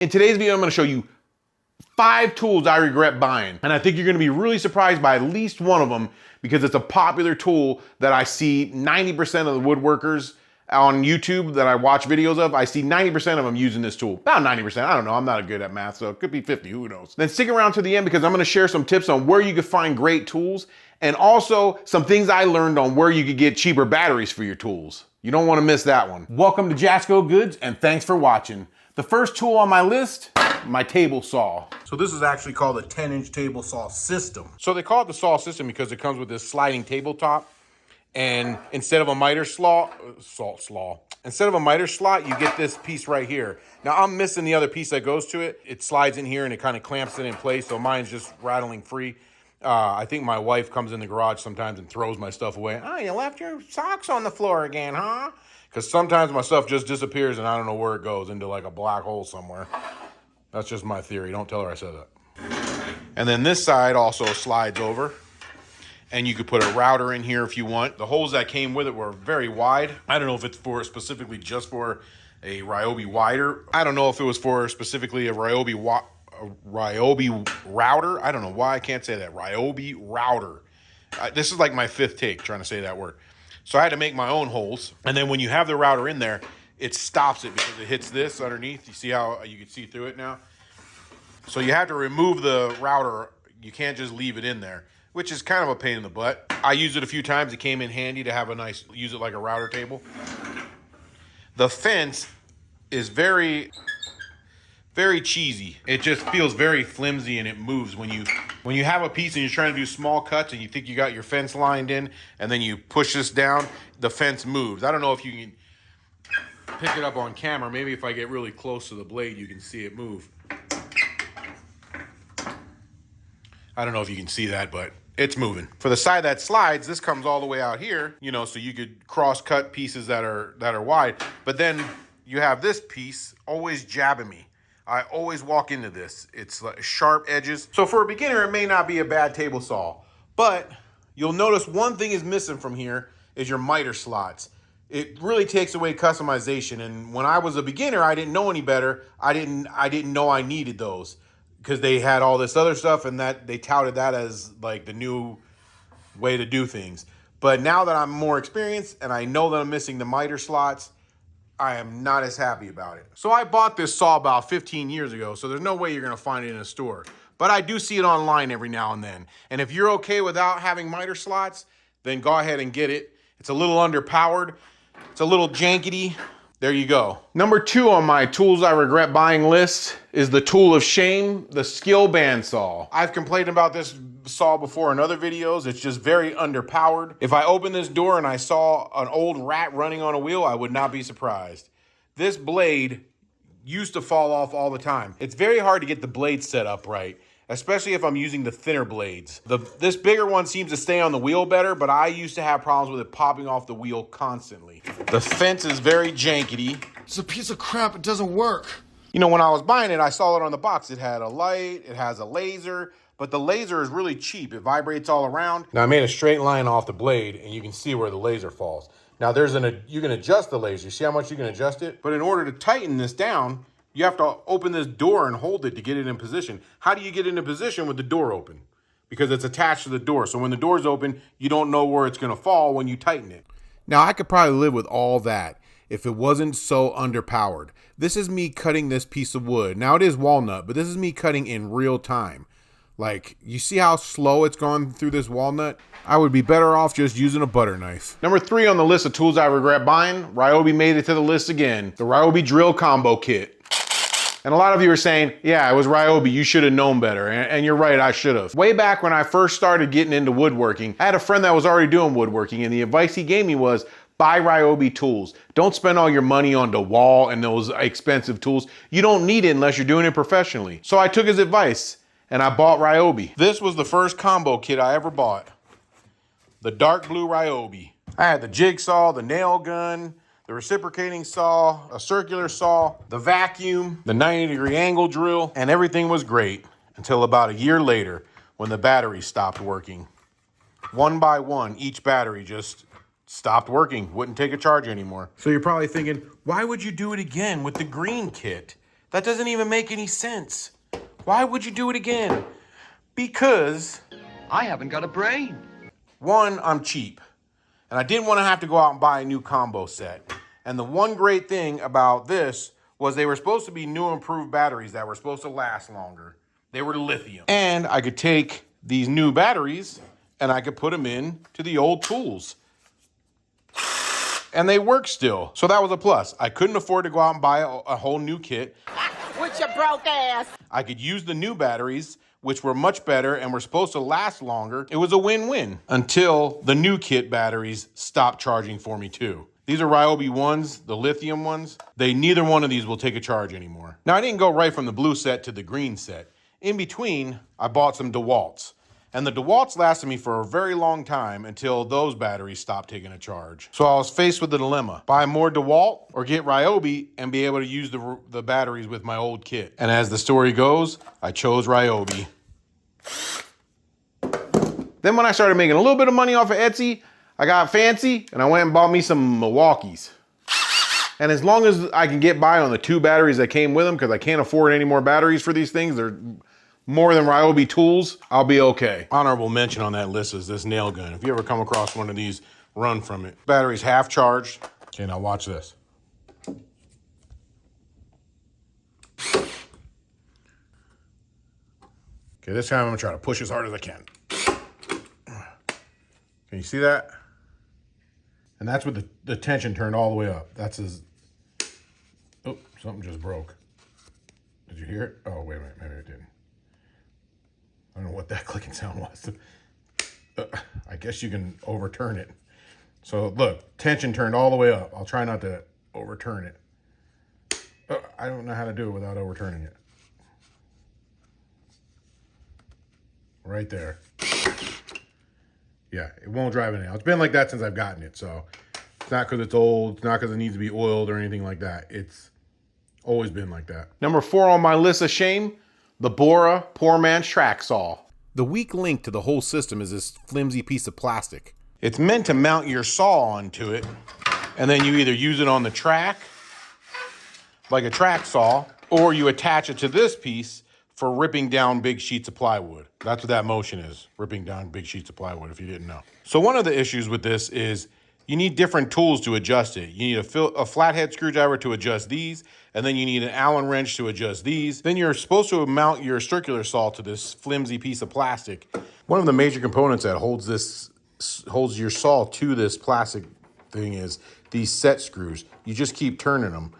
In today's video, I'm gonna show you 5 tools I regret buying. And I think you're gonna be really surprised by at least one of them because it's a popular tool that I see 90% of the woodworkers on YouTube that I watch videos of. I see 90% of them using this tool. About 90%, I don't know, I'm not good at math, so it could be 50, who knows. Then stick around to the end because I'm gonna share some tips on where you can find great tools and also some things I learned on where you could get cheaper batteries for your tools. You don't wanna miss that one. Welcome to Jasco Goods and thanks for watching. The first tool on my list, my table saw. So this is actually called a 10-inch table saw system. So they call it the saw system because it comes with this sliding tabletop, and instead of a miter slot, you get this piece right here. Now I'm missing the other piece that goes to it. It slides in here and it kind of clamps it in place, so mine's just rattling free. I think my wife comes in the garage sometimes and throws my stuff away. Oh, you left your socks on the floor again, huh? Because sometimes my stuff just disappears and I don't know where it goes, into like a black hole somewhere. That's just my theory. Don't tell her I said that. And then this side also slides over. And you could put a router in here if you want. The holes that came with it were very wide. I don't know if it's for specifically just for a Ryobi wider. I don't know if it was for specifically a Ryobi router. I don't know why I can't say that. Ryobi router. This is like my 5th take trying to say that word. So I had to make my own holes. And then when you have the router in there, it stops it because it hits this underneath. You see how you can see through it now? So you have to remove the router. You can't just leave it in there, which is kind of a pain in the butt. I used it a few times. It came in handy to have a nice, use it like a router table. The fence is very cheesy. It just feels very flimsy and it moves when you have a piece and you're trying to do small cuts and you think you got your fence lined in and then you push this down, the fence moves. I don't know if you can pick it up on camera. Maybe if I get really close to the blade, you can see it move. I don't know if you can see that, but it's moving. For the side that slides, this comes all the way out here, you know, so you could cross cut pieces that are wide. But then you have this piece always jabbing me. I always walk into this. It's like sharp edges. So for a beginner, it may not be a bad table saw, but you'll notice one thing is missing from here is your miter slots. It really takes away customization. And when I was a beginner, I didn't know any better. I didn't know I needed those because they had all this other stuff and that they touted that as like the new way to do things. But now that I'm more experienced and I know that I'm missing the miter slots, I am not as happy about it. So I bought this saw about 15 years ago, so there's no way you're gonna find it in a store. But I do see it online every now and then. And if you're okay without having miter slots, then go ahead and get it. It's a little underpowered. It's a little jankety. There you go. Number 2 on my tools I regret buying list is the tool of shame, the skill band saw. I've complained about this saw before in other videos. It's just very underpowered. If I opened this door and I saw an old rat running on a wheel, I would not be surprised. This blade used to fall off all the time. It's very hard to get the blade set up right, especially if I'm using the thinner blades. This bigger one seems to stay on the wheel better, but I used to have problems with it popping off the wheel constantly. The fence is very jankety. It's a piece of crap, it doesn't work. You know, when I was buying it, I saw it on the box. It had a light, it has a laser, but the laser is really cheap. It vibrates all around. Now I made a straight line off the blade and you can see where the laser falls. Now you can adjust the laser. See how much you can adjust it? But in order to tighten this down, you have to open this door and hold it to get it in position. How do you get into position with the door open? Because it's attached to the door. So when the door's open, you don't know where it's gonna fall when you tighten it. Now I could probably live with all that if it wasn't so underpowered. This is me cutting this piece of wood. Now it is walnut, but this is me cutting in real time. Like, you see how slow it's going through this walnut? I would be better off just using a butter knife. Number 3 on the list of tools I regret buying, Ryobi made it to the list again. The Ryobi drill combo kit. And a lot of you are saying, yeah, it was Ryobi, you should have known better. And you're right, I should have. Way back when I first started getting into woodworking, I had a friend that was already doing woodworking, and the advice he gave me was, buy Ryobi tools. Don't spend all your money on DeWalt and those expensive tools. You don't need it unless you're doing it professionally. So I took his advice and I bought Ryobi. This was the first combo kit I ever bought. The dark blue Ryobi. I had the jigsaw, the nail gun, the reciprocating saw, a circular saw, the vacuum, the 90-degree angle drill, and everything was great until about a year later when the batteries stopped working. One by one, each battery just stopped working, wouldn't take a charge anymore. So you're probably thinking, why would you do it again with the green kit? That doesn't even make any sense. Why would you do it again? Because I haven't got a brain. one, I'm cheap. And I didn't want to have to go out and buy a new combo set. And the one great thing about this was they were supposed to be new improved batteries that were supposed to last longer. They were lithium. And I could take these new batteries and I could put them in to the old tools. And they work still. So that was a plus. I couldn't afford to go out and buy a whole new kit. With your broke ass. I could use the new batteries, which were much better and were supposed to last longer. It was a win-win until the new kit batteries stopped charging for me too. These are Ryobi ones, the lithium ones. Neither one of these will take a charge anymore. Now, I didn't go right from the blue set to the green set. In between, I bought some DeWalt's. And the DeWalt's lasted me for a very long time until those batteries stopped taking a charge. So I was faced with the dilemma: buy more DeWalt or get Ryobi and be able to use the batteries with my old kit. And as the story goes, I chose Ryobi. Then when I started making a little bit of money off of Etsy, I got fancy and I went and bought me some Milwaukees. And as long as I can get by on the 2 batteries that came with them, because I can't afford any more batteries for these things, they're more than Ryobi tools, I'll be okay. Honorable mention on that list is this nail gun. If you ever come across one of these, run from it. Battery's half charged. Okay, now watch this. Okay, this time I'm gonna try to push as hard as I can. Can you see that? And that's with the tension turned all the way up. That's as, oh, something just broke. Did you hear it? Oh, wait a minute, maybe it didn't. I don't know what that clicking sound was. I guess you can overturn it. So look, tension turned all the way up. I'll try not to overturn it. I don't know how to do it without overturning it. Right there. Yeah, it won't drive it now. It's been like that since I've gotten it, so it's not because it's old. It's not because it needs to be oiled or anything like that. It's always been like that. Number 4 on my list of shame, the Bora Poor Man's Track Saw. The weak link to the whole system is this flimsy piece of plastic. It's meant to mount your saw onto it, and then you either use it on the track, like a track saw, or you attach it to this piece for ripping down big sheets of plywood. That's what that motion is, ripping down big sheets of plywood, if you didn't know. So one of the issues with this is you need different tools to adjust it. You need a flathead screwdriver to adjust these, and then you need an Allen wrench to adjust these. Then you're supposed to mount your circular saw to this flimsy piece of plastic. One of the major components that holds your saw to this plastic thing is these set screws. You just keep turning them,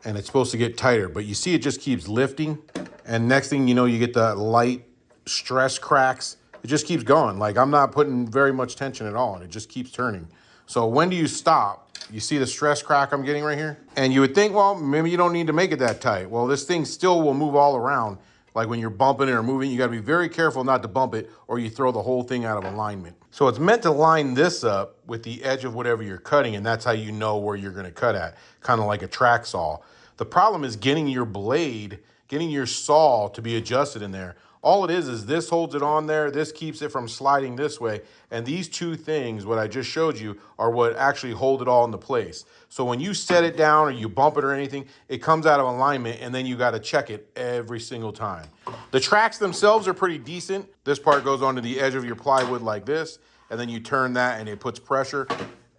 and it's supposed to get tighter, but you see it just keeps lifting, and next thing you know, you get the light stress cracks. It just keeps going. Like, I'm not putting very much tension at all, and it just keeps turning. So when do you stop? You see the stress crack I'm getting right here? And you would think, well, maybe you don't need to make it that tight. Well, this thing still will move all around. Like when you're bumping it or moving, you gotta be very careful not to bump it or you throw the whole thing out of alignment. So it's meant to line this up with the edge of whatever you're cutting, and that's how you know where you're gonna cut at, kind of like a track saw. The problem is getting your blade, getting your saw to be adjusted in there. All it is this holds it on there, this keeps it from sliding this way, and these two things, what I just showed you, are what actually hold it all into place. So when you set it down or you bump it or anything, it comes out of alignment, and then you gotta check it every single time. The tracks themselves are pretty decent. This part goes onto the edge of your plywood like this, and then you turn that and it puts pressure,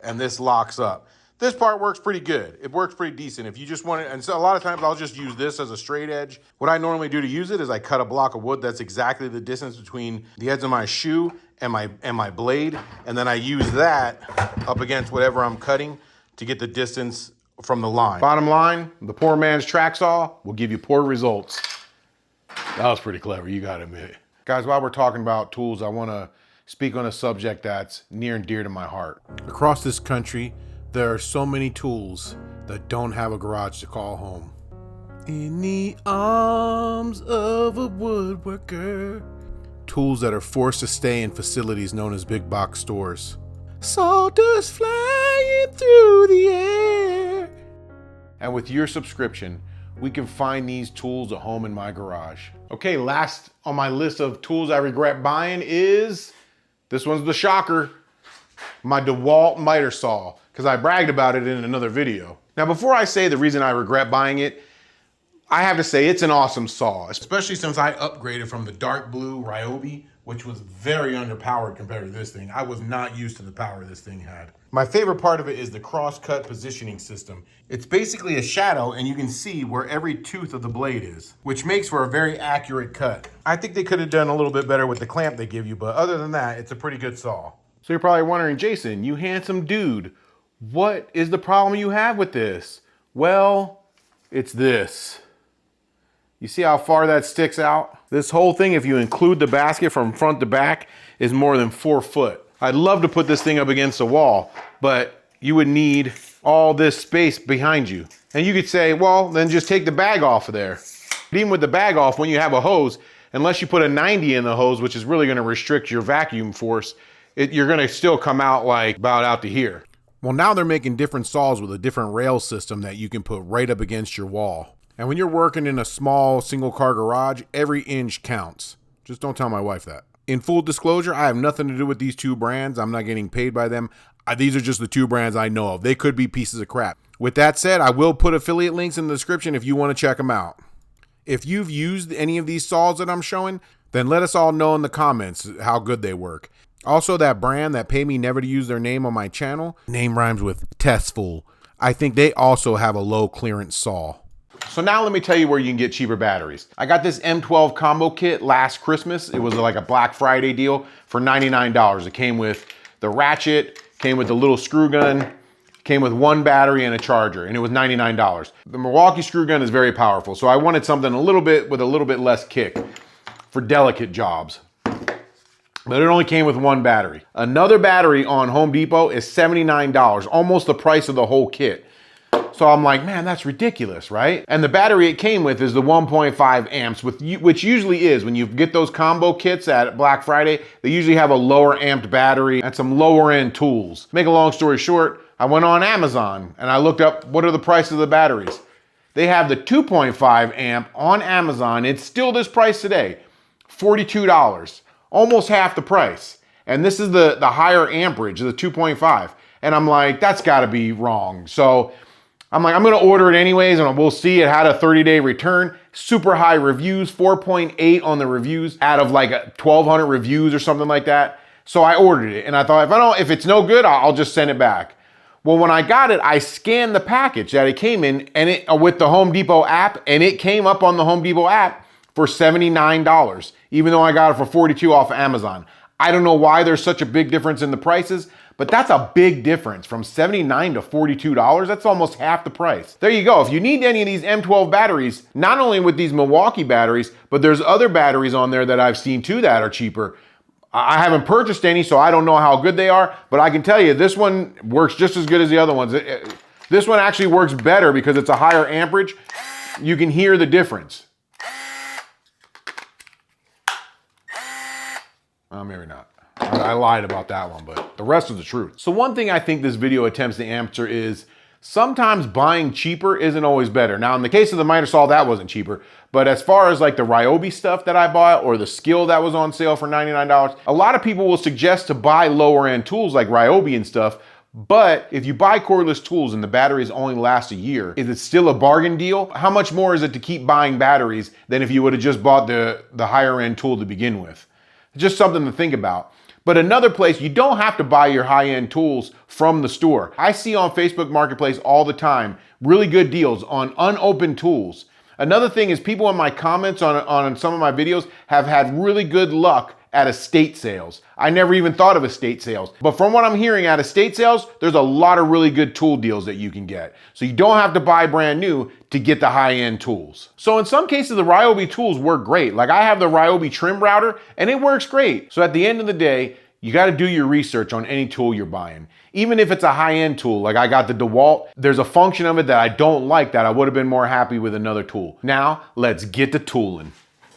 and this locks up. This part works pretty good. It works pretty decent. If you just want it, and so a lot of times I'll just use this as a straight edge. What I normally do to use it is I cut a block of wood that's exactly the distance between the edge of my shoe and my blade, and then I use that up against whatever I'm cutting to get the distance from the line. Bottom line, the poor man's track saw will give you poor results. That was pretty clever, you gotta admit. Guys, while we're talking about tools, I wanna speak on a subject that's near and dear to my heart. Across this country, there are so many tools that don't have a garage to call home. In the arms of a woodworker. Tools that are forced to stay in facilities known as big box stores. Sawdust flying through the air. And with your subscription, we can find these tools at home in my garage. Okay, last on my list of tools I regret buying is, this one's the shocker, my DeWalt miter saw, because I bragged about it in another video. Now, before I say the reason I regret buying it, I have to say it's an awesome saw, especially since I upgraded from the dark blue Ryobi, which was very underpowered compared to this thing. I was not used to the power this thing had. My favorite part of it is the cross-cut positioning system. It's basically a shadow and you can see where every tooth of the blade is, which makes for a very accurate cut. I think they could have done a little bit better with the clamp they give you, but other than that, it's a pretty good saw. So you're probably wondering, Jason, you handsome dude, what is the problem you have with this? Well, it's this. You see how far that sticks out? This whole thing, if you include the basket from front to back, is more than 4 foot. I'd love to put this thing up against a wall, but you would need all this space behind you. And you could say, well, then just take the bag off of there. But even with the bag off, when you have a hose, unless you put a 90 in the hose, which is really gonna restrict your vacuum force, you're gonna still come out like about out to here. Well, now they're making different saws with a different rail system that you can put right up against your wall. And when you're working in a small single car garage, every inch counts. Just don't tell my wife that. In full disclosure, I have nothing to do with these two brands. I'm not getting paid by them. These are just the two brands I know of. They could be pieces of crap. With that said, I will put affiliate links in the description if you want to check them out. If you've used any of these saws that I'm showing, then let us all know in the comments how good they work. Also, that brand that paid me never to use their name on my channel, name rhymes with testful. I think they also have a low clearance saw. So now let me tell you where you can get cheaper batteries. I got this M12 combo kit last Christmas. It was like a Black Friday deal for $99. It came with the ratchet, came with the little screw gun, came with one battery and a charger, and it was $99. The Milwaukee screw gun is very powerful, so I wanted something a little bit with a little bit less kick for delicate jobs. But it only came with one battery. Another battery on Home Depot is $79, almost the price of the whole kit. So I'm like, man, that's ridiculous, right? And the battery it came with is the 1.5 amps, which usually is, when you get those combo kits at Black Friday, they usually have a lower amped battery and some lower end tools. Make a long story short, I went on Amazon and I looked up what are the prices of the batteries. They have the 2.5 amp on Amazon. It's still this price today, $42, almost half the price. And this is the higher amperage, the 2.5. And I'm like, that's gotta be wrong. So I'm like, I'm gonna order it anyways and we'll see. It had a 30-day return, super high reviews, 4.8 on the reviews out of like 1,200 reviews or something like that. So I ordered it and I thought, if it's no good, I'll just send it back. Well, when I got it, I scanned the package that it came in and with the Home Depot app, and it came up on the Home Depot app for $79, even though I got it for $42 off of Amazon. I don't know why there's such a big difference in the prices, but that's a big difference from $79 to $42. That's almost half the price. There you go. If you need any of these M12 batteries, not only with these Milwaukee batteries, but there's other batteries on there that I've seen too that are cheaper. I haven't purchased any, so I don't know how good they are, but I can tell you this one works just as good as the other ones. This one actually works better because it's a higher amperage. You can hear the difference. Maybe not. I lied about that one, but the rest is the truth. So one thing I think this video attempts to answer is sometimes buying cheaper isn't always better. Now, in the case of the miter saw, that wasn't cheaper. But as far as like the Ryobi stuff that I bought or the Skill that was on sale for $99, a lot of people will suggest to buy lower end tools like Ryobi and stuff. But if you buy cordless tools and the batteries only last a year, is it still a bargain deal? How much more is it to keep buying batteries than if you would have just bought the higher end tool to begin with? Just something to think about. But another place, you don't have to buy your high-end tools from the store. I see on Facebook Marketplace all the time really good deals on unopened tools. Another thing is people in my comments on some of my videos have had really good luck at estate sales. I never even thought of estate sales. But from what I'm hearing at estate sales, there's a lot of really good tool deals that you can get. So you don't have to buy brand new to get the high-end tools. So in some cases, the Ryobi tools work great. Like I have the Ryobi trim router and it works great. So at the end of the day, you got to do your research on any tool you're buying. Even if it's a high-end tool, like I got the DeWalt, there's a function of it that I don't like that I would have been more happy with another tool. Now, let's get to tooling.